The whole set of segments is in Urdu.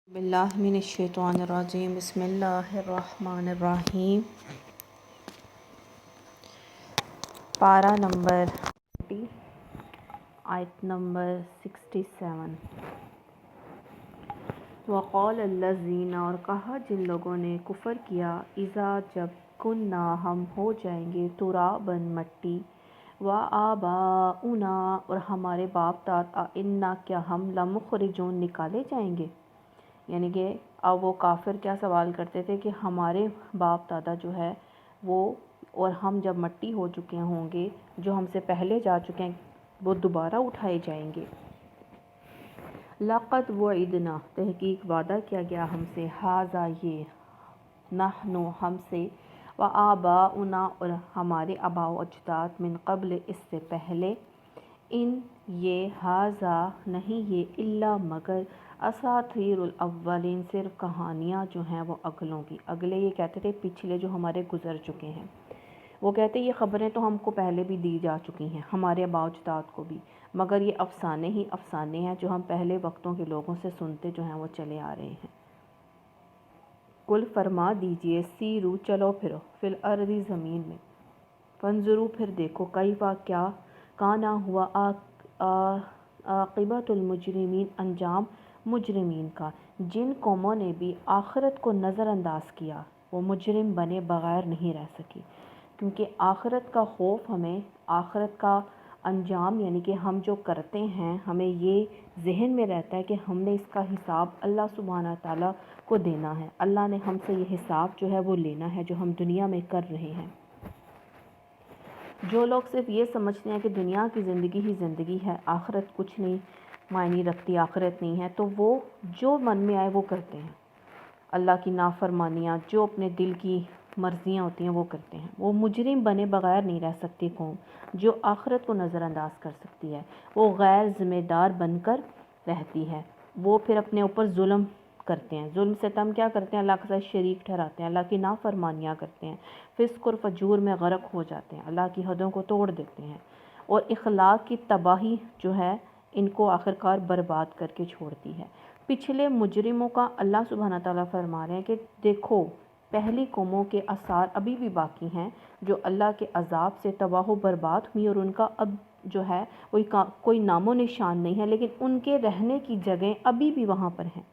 باللہ من الشیطان الرجیم بسم اللہ الرحمن الرحیم۔ پارہ نمبر 40 آیت نمبر 67۔ وقال الذین، اور کہا جن لوگوں نے کفر کیا، اذا جب کننا ہم ہو جائیں گے ترابا مٹی، وآباؤنا اور ہمارے باپ دادا، انا کیا ہم لمخرجون نکالے جائیں گے۔ یعنی کہ اب وہ کافر کیا سوال کرتے تھے کہ ہمارے باپ دادا جو ہے وہ اور ہم جب مٹی ہو چکے ہوں گے، جو ہم سے پہلے جا چکے ہیں، وہ دوبارہ اٹھائے جائیں گے۔ لقد وعدنا، تحقیق وعدہ کیا گیا ہم سے، ھذا یہ، نحن ہم سے، وآباؤنا اور ہمارے آباء و اجداد، من قبل اس سے پہلے، ان یہ، ھذا نہیں یہ، الا مگر، اساطیر الاولین صرف کہانیاں جو ہیں وہ اگلوں کی۔ اگلے یہ کہتے تھے پچھلے جو ہمارے گزر چکے ہیں، وہ کہتے یہ خبریں تو ہم کو پہلے بھی دی جا چکی ہیں، ہمارے آباء و اجداد کو بھی، مگر یہ افسانے ہی افسانے ہیں جو ہم پہلے وقتوں کے لوگوں سے سنتے جو ہیں وہ چلے آ رہے ہیں۔ قل فرما دیجئے، سیرو چلو پھرو، فی الارض زمین میں، فانظروا پھر دیکھو، کیفا کیا، کانا ہوا، عاقبۃ المجرمین انجام مجرمین کا۔ جن قوموں نے بھی آخرت کو نظر انداز کیا وہ مجرم بنے بغیر نہیں رہ سکی، کیونکہ آخرت کا خوف ہمیں، آخرت کا انجام یعنی کہ ہم جو کرتے ہیں ہمیں یہ ذہن میں رہتا ہے کہ ہم نے اس کا حساب اللہ سبحانہ تعالیٰ کو دینا ہے، اللہ نے ہم سے یہ حساب جو ہے وہ لینا ہے جو ہم دنیا میں کر رہے ہیں۔ جو لوگ صرف یہ سمجھتے ہیں کہ دنیا کی زندگی ہی زندگی ہے، آخرت کچھ نہیں معنی رکھتی، آخرت نہیں ہے، تو وہ جو من میں آئے وہ کرتے ہیں، اللہ کی نافرمانیاں، جو اپنے دل کی مرضیاں ہوتی ہیں وہ کرتے ہیں۔ وہ مجرم بنے بغیر نہیں رہ سکتی قوم جو آخرت کو نظر انداز کر سکتی ہے، وہ غیر ذمہ دار بن کر رہتی ہے، وہ پھر اپنے اوپر ظلم کرتے ہیں، ظلم ستم کیا کرتے ہیں، اللہ کے ساتھ شریک ٹھہراتے ہیں، اللہ کی نافرمانیاں کرتے ہیں، فسق اور فجور میں غرق ہو جاتے ہیں، اللہ کی حدوں کو توڑ دیتے ہیں، اور اخلاق کی تباہی جو ہے ان کو آخرکار برباد کر کے چھوڑتی ہے۔ پچھلے مجرموں کا اللہ سبحانہ تعالیٰ فرما رہے ہیں کہ دیکھو پہلی قوموں کے آثار ابھی بھی باقی ہیں جو اللہ کے عذاب سے تباہ و برباد ہوئی، اور ان کا اب جو ہے کوئی نام و نشان نہیں ہے، لیکن ان کے رہنے کی جگہیں ابھی بھی وہاں پر ہیں۔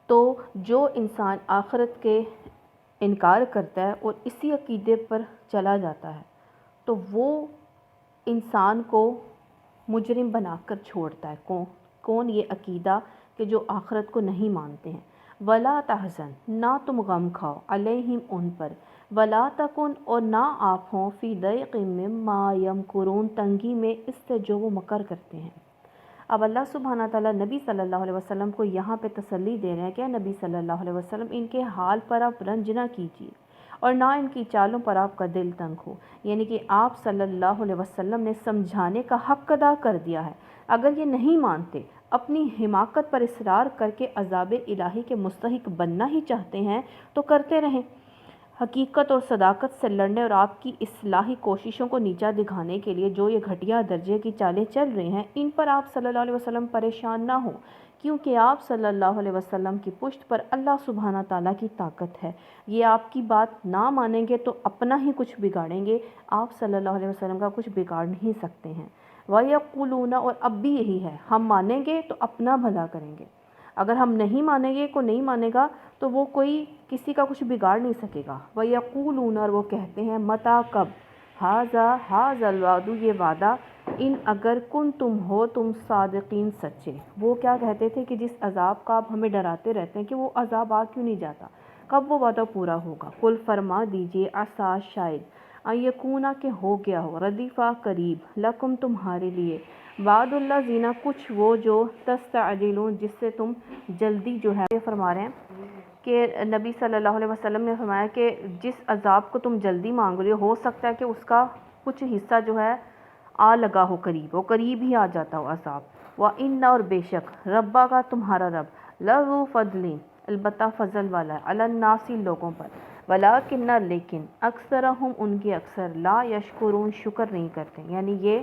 تو جو انسان آخرت کے انکار کرتا ہے اور اسی عقیدے پر چلا جاتا ہے تو وہ انسان کو مجرم بنا کر چھوڑتا ہے۔ کون یہ عقیدہ کہ جو آخرت کو نہیں مانتے ہیں۔ ولا تحزن، نہ تم غم کھاؤ، علیہم ان پر، ولا تکن اور نہ آپ ہوں، فی ضیق مما یمکرون تنگی میں اس سے جو وہ مکر کرتے ہیں۔ اب اللہ سبحانہ تعالیٰ نبی صلی اللہ علیہ وسلم کو یہاں پہ تسلی دے رہے ہیں کہ نبی صلی اللہ علیہ وسلم ان کے حال پر آپ رنج نہ کیجیے اور نہ ان کی چالوں پر آپ کا دل تنگ ہو، یعنی کہ آپ صلی اللہ علیہ وسلم نے سمجھانے کا حق ادا کر دیا ہے، اگر یہ نہیں مانتے، اپنی حماقت پر اصرار کر کے عذاب الہی کے مستحق بننا ہی چاہتے ہیں تو کرتے رہیں۔ حقیقت اور صداقت سے لڑنے اور آپ کی اصلاحی کوششوں کو نیچا دکھانے کے لیے جو یہ گھٹیا درجے کی چالیں چل رہے ہیں، ان پر آپ صلی اللہ علیہ وسلم پریشان نہ ہوں، کیونکہ آپ صلی اللہ علیہ وسلم کی پشت پر اللہ سبحانہ تعالیٰ کی طاقت ہے۔ یہ آپ کی بات نہ مانیں گے تو اپنا ہی کچھ بگاڑیں گے، آپ صلی اللہ علیہ وسلم کا کچھ بگاڑ نہیں سکتے ہیں۔ وَيَقُولُونَ اور اب بھی یہی ہے، ہم مانیں گے تو اپنا بھلا کریں گے، اگر ہم نہیں مانیں گے، کوئی نہیں مانے گا تو وہ کوئی کسی کا کچھ بگاڑ نہیں سکے گا۔ وَيَقُولُونَ اور وہ کہتے ہیں، متى کب، ھذا الوعد یہ وعدہ، ان اگر کن تم ہو تم صادقین سچے۔ وہ کیا کہتے تھے کہ جس عذاب کا آپ ہمیں ڈراتے رہتے ہیں کہ وہ عذاب آ کیوں نہیں جاتا، کب وہ وعدہ پورا ہوگا۔ قل فرما دیجئے، عسیٰ شاید، ان یکون کہ ہو گیا ہو، ردیفہ قریب، لکم تمہارے لیے، بعد الذین کچھ وہ جو تستعجلون جس سے تم جلدی جو ہے، یہ فرما رہے ہیں کہ نبی صلی اللہ علیہ وسلم نے فرمایا کہ جس عذاب کو تم جلدی مانگ رہے ہو سکتا ہے کہ اس کا کچھ حصہ جو ہے آ لگا ہو، قریب، وہ قریب ہی آ جاتا ہو عذاب۔ وَإِنَّ اور بے شک، ربا کا تمہارا رب، لذو فضل البتہ فضل والا ہے، علی الناس لوگوں پر، ولیکن لیکن، اکثرہم ان کے اکثر، لا یشکرون شکر نہیں کرتے۔ یعنی یہ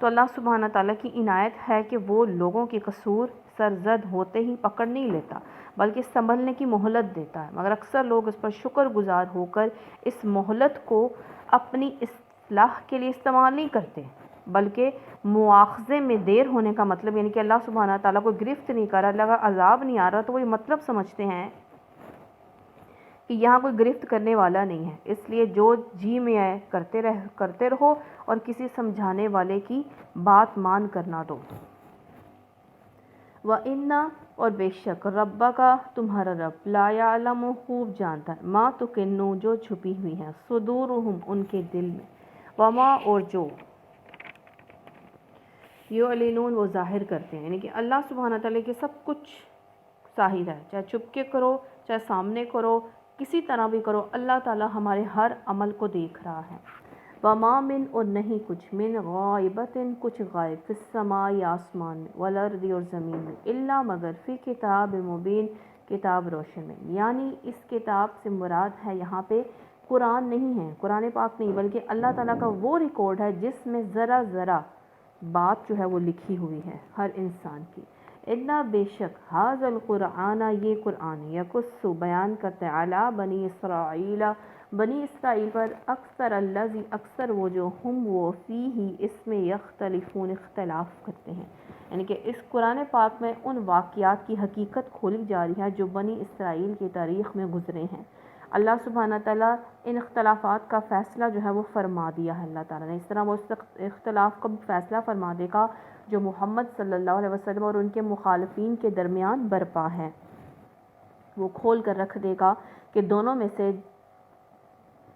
تو اللہ سبحانہ تعالیٰ کی عنایت ہے کہ وہ لوگوں کے قصور سرزد ہوتے ہی پکڑ نہیں لیتا بلکہ سنبھلنے کی مہلت دیتا ہے، مگر اکثر لوگ اس پر شکر گزار ہو کر اس مہلت کو اپنی اصلاح کے لیے استعمال نہیں کرتے، بلکہ مواخذے میں دیر ہونے کا مطلب یعنی کہ اللہ سبحانہ تعالیٰ کو گرفت نہیں کر رہا، اللہ کا عذاب نہیں آ رہا تو وہ یہ مطلب سمجھتے ہیں کہ یہاں کوئی گرفت کرنے والا نہیں ہے، اس لیے جو جی میں آئے کرتے رہو اور کسی سمجھانے والے کی بات مان کرنا دو۔ وَإِنَّ اور بے شک ربا کا تمہارا رب لا یعلم خوب جانتا ہے ما تکنو جو چھپی ہوئی ہیں صدورہم ان کے دل میں، وما اور جو یعلنون وہ ظاہر کرتے ہیں، یعنی کہ اللہ سبحانہ تعالیٰ کے سب کچھ ظاہر ہے، چاہے چھپ کے کرو چاہے سامنے کرو، کسی طرح بھی کرو، اللہ تعالیٰ ہمارے ہر عمل کو دیکھ رہا ہے۔ وما من اور نہیں کچھ من غائبت کچھ غائب فی السماء آسمان میں والارض اور زمین میں الا مگر فی کتاب مبین کتاب روشن میں، یعنی اس کتاب سے مراد ہے یہاں پہ قرآن نہیں ہے، قرآن پاک نہیں، بلکہ اللہ تعالیٰ کا وہ ریکارڈ ہے جس میں ذرا ذرا بات جو ہے وہ لکھی ہوئی ہے ہر انسان کی۔ اتنا بے شک حاض القرآن یہ قرآن یقص بیان کرتے علی بنی اسرائیل بنی اسرائیل پر اکثر الذی اکثر وہ جو ہم وہ فیہ اس میں یختلفون اختلاف کرتے ہیں، یعنی کہ اس قرآن پاک میں ان واقعات کی حقیقت کھولی جا رہی ہے جو بنی اسرائیل کی تاریخ میں گزرے ہیں۔ اللہ سبحانہ تعالیٰ ان اختلافات کا فیصلہ جو ہے وہ فرما دیا ہے، اللہ تعالیٰ نے اس طرح وہ اختلاف کا فیصلہ فرما دے گا جو محمد صلی اللہ علیہ وسلم اور ان کے مخالفین کے درمیان برپا ہے، وہ کھول کر رکھ دے گا کہ دونوں میں سے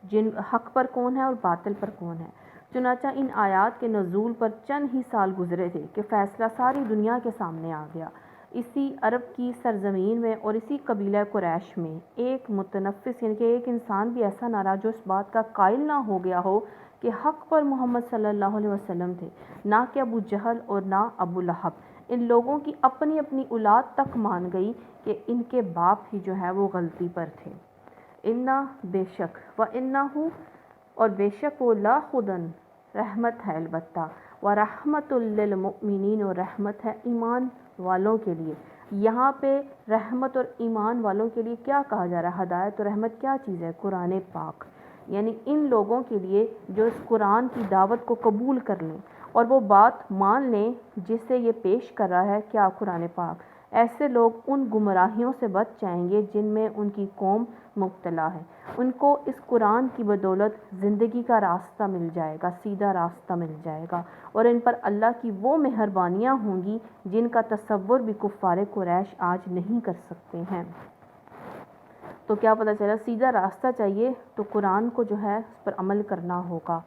جن حق پر کون ہے اور باطل پر کون ہے۔ چنانچہ ان آیات کے نزول پر چند ہی سال گزرے تھے کہ فیصلہ ساری دنیا کے سامنے آ گیا۔ اسی عرب کی سرزمین میں اور اسی قبیلہ قریش میں ایک متنفس یعنی کہ ایک انسان بھی ایسا نہ رہا جو اس بات کا قائل نہ ہو گیا ہو کہ حق پر محمد صلی اللہ علیہ وسلم تھے، نہ کہ ابو جہل اور نہ ابو لہب۔ ان لوگوں کی اپنی اپنی اولاد تک مان گئی کہ ان کے باپ ہی جو ہے وہ غلطی پر تھے۔ انا بے شک وَإِنَّهُ اور بے شک وہ لا خدن رحمت ہے البتہ ورحمت للمؤمنین اور رحمت ہے ایمان والوں کے لیے۔ یہاں پہ رحمت اور ایمان والوں کے لیے کیا کہا جا رہا ہے؟ ہدایت اور رحمت کیا چیز ہے؟ قرآن پاک، یعنی ان لوگوں کے لیے جو اس قرآن کی دعوت کو قبول کر لیں اور وہ بات مان لیں جسے یہ پیش کر رہا ہے کیا قرآن پاک، ایسے لوگ ان گمراہیوں سے بچ جائیں گے جن میں ان کی قوم مبتلا ہے۔ ان کو اس قرآن کی بدولت زندگی کا راستہ مل جائے گا، سیدھا راستہ مل جائے گا، اور ان پر اللہ کی وہ مہربانیاں ہوں گی جن کا تصور بھی کفار قریش آج نہیں کر سکتے ہیں۔ تو کیا پتہ چلا؟ سیدھا راستہ چاہیے تو قرآن کو جو ہے اس پر عمل کرنا ہوگا۔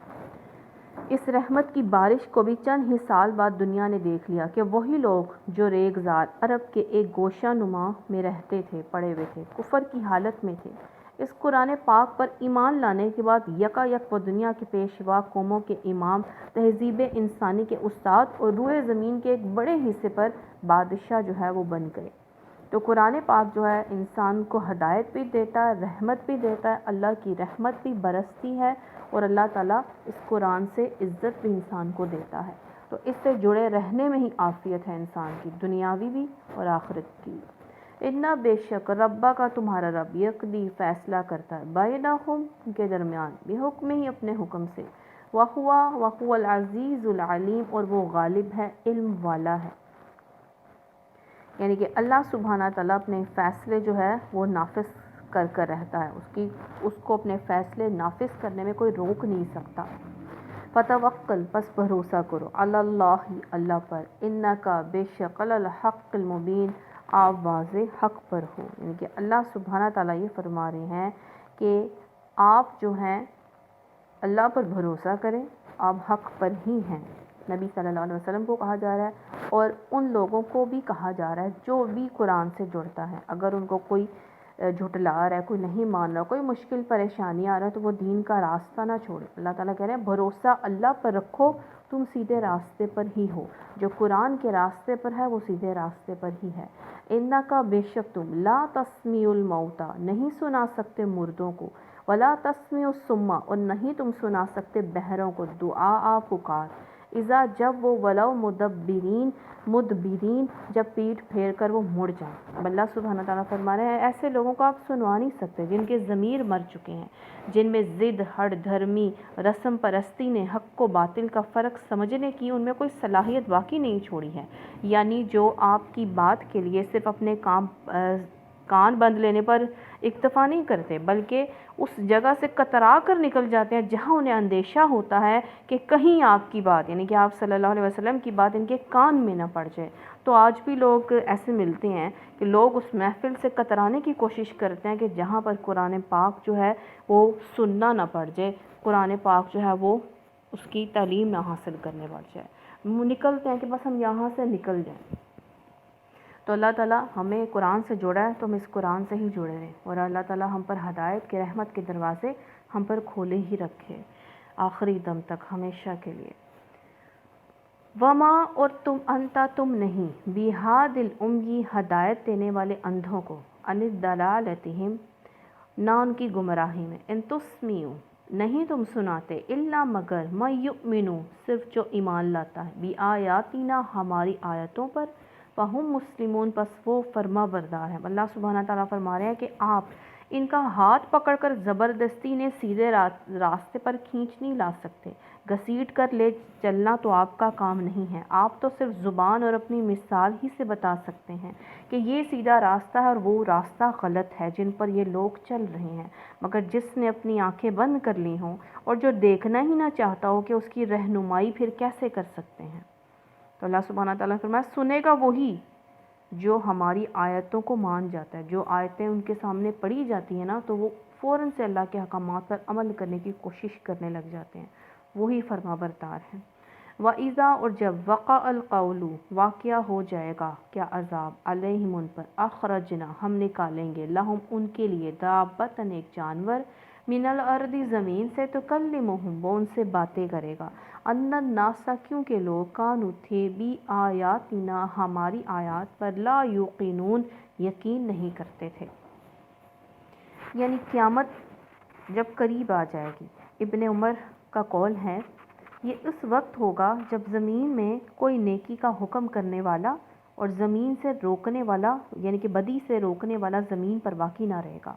اس رحمت کی بارش کو بھی چند ہی سال بعد دنیا نے دیکھ لیا کہ وہی لوگ جو ریگزار عرب کے ایک گوشہ نما میں رہتے تھے، پڑے ہوئے تھے، کفر کی حالت میں تھے، اس قرآن پاک پر ایمان لانے کے بعد یکا یک وہ دنیا کے پیشوا، قوموں کے امام، تہذیب انسانی کے استاد اور روئے زمین کے ایک بڑے حصے پر بادشاہ جو ہے وہ بن گئے۔ تو قرآن پاک جو ہے انسان کو ہدایت بھی دیتا ہے، رحمت بھی دیتا ہے، اللہ کی رحمت بھی برستی ہے، اور اللہ تعالیٰ اس قرآن سے عزت بھی انسان کو دیتا ہے۔ تو اس سے جڑے رہنے میں ہی عافیت ہے انسان کی، دنیاوی بھی اور آخرت کی۔ اتنا بے شک ربا کا تمہارا رب یقضی فیصلہ کرتا ہے بینہم ان کے درمیان بحکم ہی اپنے حکم سے، وہو العزیز العلیم اور وہ غالب ہے، علم والا ہے۔ یعنی کہ اللہ سبحانہ تعالیٰ اپنے فیصلے جو ہے وہ نافذ کر رہتا ہے، اس کو اپنے فیصلے نافذ کرنے میں کوئی روک نہیں سکتا۔ فتوکل پس بھروسہ کرو علی اللہ اللہ پر، انکا بے شک علی الحق المبین آپ واضح حق پر ہو۔ یعنی کہ اللہ سبحانہ تعالیٰ یہ فرما رہے ہیں کہ آپ جو ہیں اللہ پر بھروسہ کریں، آپ حق پر ہی ہیں۔ نبی صلی اللہ علیہ وسلم کو کہا جا رہا ہے اور ان لوگوں کو بھی کہا جا رہا ہے جو بھی قرآن سے جڑتا ہے، اگر ان کو کوئی جھٹلا رہا ہے، کوئی نہیں مان رہا، کوئی مشکل پریشانی آ رہا ہے تو وہ دین کا راستہ نہ چھوڑے۔ اللہ تعالیٰ کہہ رہے ہیں بھروسہ اللہ پر رکھو، تم سیدھے راستے پر ہی ہو، جو قرآن کے راستے پر ہے وہ سیدھے راستے پر ہی ہے۔ انکا بے شک تم لا تسمیع الموتیٰ نہیں سنا سکتے مردوں کو، ولا تسمیع الصم اور نہیں تم سنا سکتے بہروں کو، دعا پکار، اذا جب وہ ولو مدبرین جب پیٹھ پھیر کر وہ مڑ جائیں. اب اللہ سبحانہ تعالیٰ فرما رہے ہیں ایسے لوگوں کو آپ سنوا نہیں سکتے جن کے ضمیر مر چکے ہیں، جن میں ضد، ہڑ دھرمی، رسم پرستی نے حق و باطل کا فرق سمجھنے کی ان میں کوئی صلاحیت باقی نہیں چھوڑی ہے. یعنی جو آپ کی بات کے لیے صرف اپنے کان بند لینے پر اکتفا نہیں کرتے بلکہ اس جگہ سے کترا کر نکل جاتے ہیں جہاں انہیں اندیشہ ہوتا ہے کہ کہیں آپ کی بات یعنی کہ آپ صلی اللہ علیہ وسلم کی بات ان کے کان میں نہ پڑ جائے. تو آج بھی لوگ ایسے ملتے ہیں کہ لوگ اس محفل سے کترانے کی کوشش کرتے ہیں کہ جہاں پر قرآن پاک جو ہے وہ سننا نہ پڑ جائے، قرآن پاک جو ہے وہ اس کی تعلیم نہ حاصل کرنے پڑ جائے. نکلتے ہیں کہ بس ہم یہاں سے نکل جائیں. تو اللہ تعالیٰ ہمیں قرآن سے جوڑا ہے تو ہم اس قرآن سے ہی جڑے رہیں، اور اللہ تعالیٰ ہم پر ہدایت کے، رحمت کے دروازے ہم پر کھولے ہی رکھے آخری دم تک، ہمیشہ کے لیے. وما اور تم نہیں بِہَادِ الْأُمِّ ہدایت دینے والے اندھوں کو، عَنِ ضَلَالَتِہِمْ نہ ان کی گمراہی میں، ان تسمعوا نہیں تم سناتے، الا مگر مَن یؤمنُ صرف جو ایمان لاتا ہے، بِآیاتِنَا ہماری آیتوں پر، فَهُم مسلمون پس وہ فرما بردار ہیں. اللہ سبحانہ تعالیٰ فرما رہے ہیں کہ آپ ان کا ہاتھ پکڑ کر زبردستی نے سیدھے راستے پر کھینچ نہیں لا سکتے، گھسیٹ کر لے چلنا تو آپ کا کام نہیں ہے. آپ تو صرف زبان اور اپنی مثال ہی سے بتا سکتے ہیں کہ یہ سیدھا راستہ ہے اور وہ راستہ غلط ہے جن پر یہ لوگ چل رہے ہیں. مگر جس نے اپنی آنکھیں بند کر لی ہوں اور جو دیکھنا ہی نہ چاہتا ہو کہ اس کی رہنمائی پھر کیسے کر سکتے ہیں. تو اللہ سبحانہ تعالیٰ فرمایا سنے گا وہی جو ہماری آیتوں کو مان جاتا ہے. جو آیتیں ان کے سامنے پڑھی جاتی ہیں نا تو وہ فوراً سے اللہ کے احکامات پر عمل کرنے کی کوشش کرنے لگ جاتے ہیں، وہی فرما بردار ہیں. وَإِذَا اور جب وقع القول واقعہ ہو جائے گا کیا عذاب علیہم ان پر، اخرجنا ہم نکالیں گے، لہم ان کے لیے، دابتن ایک جانور، من الارض زمین سے، تکلمہم وہ ان سے باتیں کرے گا، ان الناس کیونکہ لوگ، کانوا تھے، بی آیاتنا ہماری آیات پر، لا یوقنون یقین نہیں کرتے تھے. یعنی قیامت جب قریب آ جائے گی، ابن عمر کا قول ہے یہ اس وقت ہوگا جب زمین میں کوئی نیکی کا حکم کرنے والا اور زمین سے روکنے والا یعنی کہ بدی سے روکنے والا زمین پر باقی نہ رہے گا.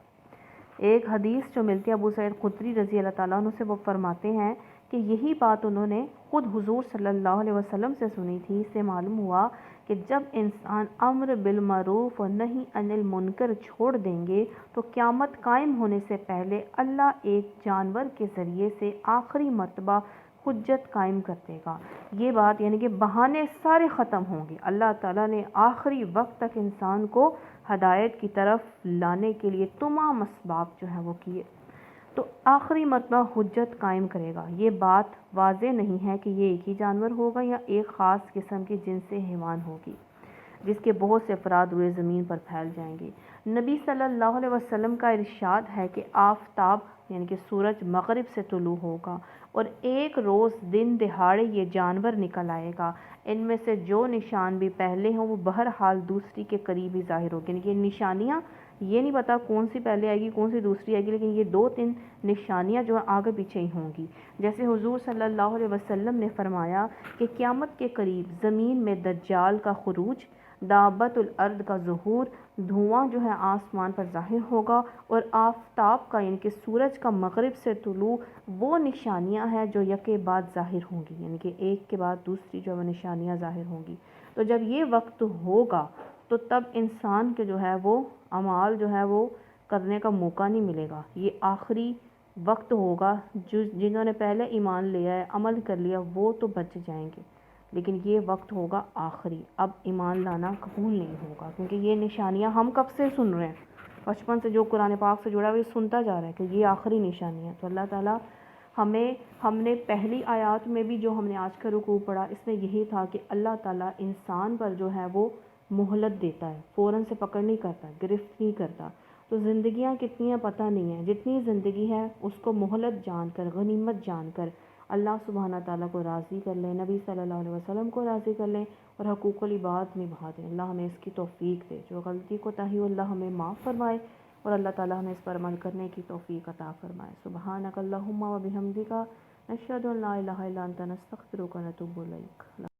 ایک حدیث جو ملتی ہے ابو سعید خدری رضی اللہ تعالیٰ عنہ سے، وہ فرماتے ہیں کہ یہی بات انہوں نے خود حضور صلی اللہ علیہ وسلم سے سنی تھی. اس سے معلوم ہوا کہ جب انسان امر بالمعروف اور نہی عن المنکر چھوڑ دیں گے تو قیامت قائم ہونے سے پہلے اللہ ایک جانور کے ذریعے سے آخری مرتبہ حجت قائم کر دے گا. یہ بات یعنی کہ بہانے سارے ختم ہوں گے. اللہ تعالیٰ نے آخری وقت تک انسان کو ہدایت کی طرف لانے کے لیے تمام اسباب جو ہیں وہ کیے، تو آخری مرتبہ حجت قائم کرے گا. یہ بات واضح نہیں ہے کہ یہ ایک ہی جانور ہوگا یا ایک خاص قسم کی جنس حیوان ہوگی جس کے بہت سے افراد روئے زمین پر پھیل جائیں گے. نبی صلی اللہ علیہ وسلم کا ارشاد ہے کہ آفتاب یعنی کہ سورج مغرب سے طلوع ہوگا اور ایک روز دن دہاڑے یہ جانور نکل آئے گا. ان میں سے جو نشان بھی پہلے ہوں وہ بہرحال دوسری کے قریب ہی ظاہر ہوگی. یعنی کہ نشانیاں یہ نہیں پتا کون سی پہلے آئے گی کون سی دوسری آئے گی، لیکن یہ 2-3 نشانیاں جو ہیں آگے پیچھے ہی ہوں گی. جیسے حضور صلی اللہ علیہ وسلم نے فرمایا کہ قیامت کے قریب زمین میں دجال کا خروج، دابت الارض کا ظہور، دھواں جو ہے آسمان پر ظاہر ہوگا، اور آفتاب کا یعنی کہ سورج کا مغرب سے طلوع وہ نشانیاں ہیں جو یکے بعد ظاہر ہوں گی، یعنی کہ ایک کے بعد دوسری جو ہے نشانیاں ظاہر ہوں گی. تو جب یہ وقت ہوگا تو تب انسان کے جو ہے وہ اعمال جو ہے وہ کرنے کا موقع نہیں ملے گا. یہ آخری وقت ہوگا. جنہوں نے پہلے ایمان لیا ہے، عمل کر لیا، وہ تو بچ جائیں گے، لیکن یہ وقت ہوگا آخری. اب ایمان لانا قبول نہیں ہوگا کیونکہ یہ نشانیاں ہم کب سے سن رہے ہیں، بچپن سے جو قرآن پاک سے جڑا ہوا یہ سنتا جا رہا ہے کہ یہ آخری نشانی ہے. تو اللہ تعالیٰ ہم نے پہلی آیات میں بھی جو ہم نے آج کا رکوع پڑھا اس میں یہی تھا کہ اللہ تعالیٰ انسان پر جو ہے وہ مہلت دیتا ہے، فوراً سے پکڑ نہیں کرتا، گرفت نہیں کرتا. تو زندگیاں کتنی ہیں پتہ نہیں ہے، جتنی زندگی ہے اس کو مہلت جان کر، غنیمت جان کر اللہ سبحانہ تعالیٰ کو راضی کر لیں، نبی صلی اللہ علیہ وسلم کو راضی کر لیں اور حقوق العباد نبھا دیں. اللہ ہمیں اس کی توفیق دے. جو غلطی کوتاہی ہو اللہ ہمیں معاف فرمائے اور اللہ تعالیٰ ہمیں اس پر عمل کرنے کی توفیق عطا فرمائے. سبحانک اللہم و بحمدک نشهد ان لا الہ الا انت نستغفرک و نتوب الیک.